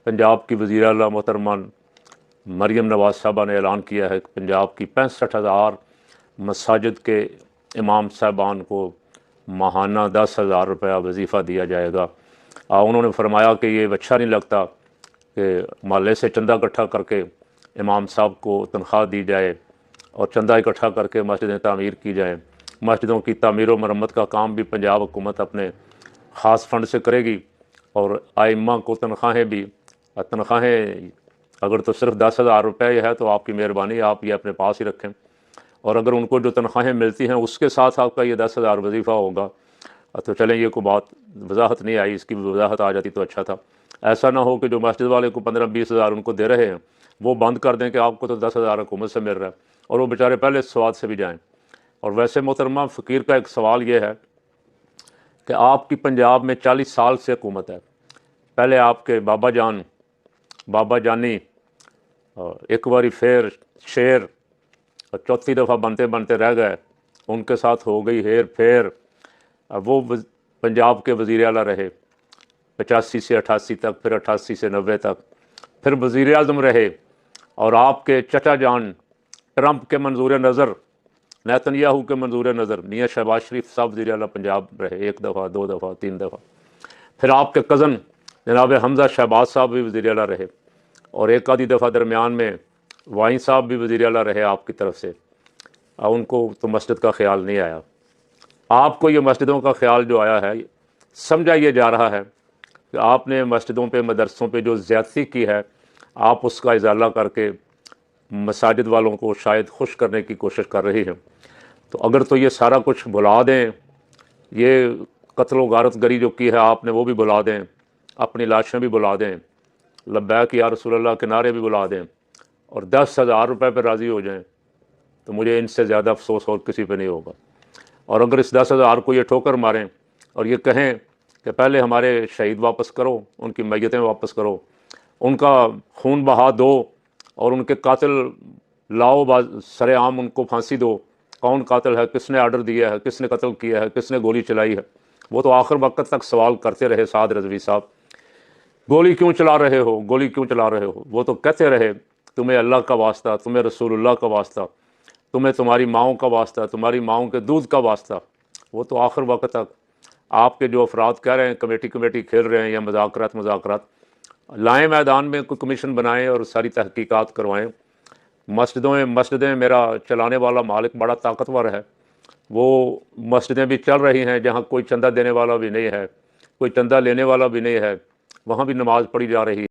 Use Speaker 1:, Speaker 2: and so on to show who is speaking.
Speaker 1: पंजाब की वज़ीर आला मोहतरमा मरीम नवाज़ साहबा ने ऐलान किया है कि पंजाब की 65,000 मसाजिद के इमाम साहबान को माहाना 10,000 रुपया वजीफ़ा दिया जाएगा। उन्होंने फरमाया कि ये अच्छा नहीं लगता कि मोहल्ले से चंदा इकट्ठा करके इमाम साहब को तनख्वाह दी जाए और चंदा इकट्ठा करके मस्जिदें तामीर की जाएँ। मस्जिदों की तामीर व मरम्मत का काम भी पंजाब हुकूमत अपने ख़ास फंड से करेगी और आइम्मा को तनख्वाहें अगर तो सिर्फ 10,000 रुपये है तो आपकी मेहरबानी, आप ये अपने पास ही रखें, और अगर उनको जो तनख्वाहें मिलती हैं उसके साथ आपका ये 10,000 वजीफ़ा होगा तो चलें, ये कोई बात वजाहत नहीं आई, इसकी वजाहत आ जाती तो अच्छा था। ऐसा ना हो कि जो मस्जिद वाले को 15-20 हज़ार उनको दे रहे हैं वो बंद कर दें कि आपको तो 10,000 हुकूमत से मिल रहा है और वो बेचारे पहले स्वाद से भी जाएँ। और वैसे मोहतरमा फ़कीर का एक सवाल ये है कि आपकी पंजाब में 40 साल से हुकूमत है। पहले आपके बाबा जानी एक बारी फिर शेर और चौथी दफ़ा बनते बनते रह गए, उनके साथ हो गई हेर फेर। वो पंजाब के वज़ीर आला रहे 85 से 88 तक, फिर 88 से 90 तक, फिर वज़ीर आज़म रहे। और आपके चचा जान ट्रंप के मंजूर नज़र, नेतन्याहू के मंजूर नज़र मियाँ शहबाज शरीफ साहब वज़ीर आला पंजाब रहे 1 दफ़ा, 2 दफ़ा, 3 दफ़ा। फिर आपके कज़न जनाब हमज़ा शहबाज साहब भी वज़ीर आला रहे और एक आधी दफ़ा दरमियान में वाइन साहब भी वज़ीर आला रहे आपकी तरफ से। उनको तो मस्जिद का ख्याल नहीं आया। आपको ये मस्जिदों का ख्याल जो आया है, समझा ये जा रहा है कि आपने मस्जिदों पे, मदरसों पे जो ज़्यादती की है, आप उसका इजाला करके मसाजिद वालों को शायद खुश करने की कोशिश कर रही हैं। तो अगर तो ये सारा कुछ भुला दें, ये कत्ल व गारत गरी जो की है आपने वो भी भुला दें, अपनी लाशें भी भुला दें, लब्बैक या रसूलल्लाह के नारे भी बुला दें और 10,000 रुपये पर राज़ी हो जाएं, तो मुझे इनसे ज़्यादा अफसोस और किसी पे नहीं होगा। और अगर इस 10,000 को ये ठोकर मारें और ये कहें कि पहले हमारे शहीद वापस करो, उनकी मैयतें वापस करो, उनका खून बहा दो और उनके कातिल लाओ सरेआम उनको फांसी दो। कौन कातिल है, किसने आर्डर दिया है, किसने कत्ल किया है, किसने गोली चलाई है, वो तो आखिर वक्त तक सवाल करते रहे। साद रज़वी साहब, गोली क्यों चला रहे हो, गोली क्यों चला रहे हो? वो तो कहते रहे तुम्हें अल्लाह का वास्ता, तुम्हें रसूलुल्लाह का वास्ता, तुम्हें तुम्हारी माओं का वास्ता, तुम्हारी माओं के दूध का वास्ता। वो तो आखिर वक्त तक आपके जो अफराद कह रहे हैं कमेटी खेल रहे हैं या मज़ाकरात लाएँ, मैदान में कोई कमीशन बनाएं और सारी तहकीकात करवाएं। मस्जिदें मेरा चलाने वाला मालिक बड़ा ताकतवर है, वो मस्जिदें भी चल रही हैं जहाँ कोई चंदा देने वाला भी नहीं है, कोई चंदा लेने वाला भी नहीं है, वहाँ भी नमाज़ पढ़ी जा रही है।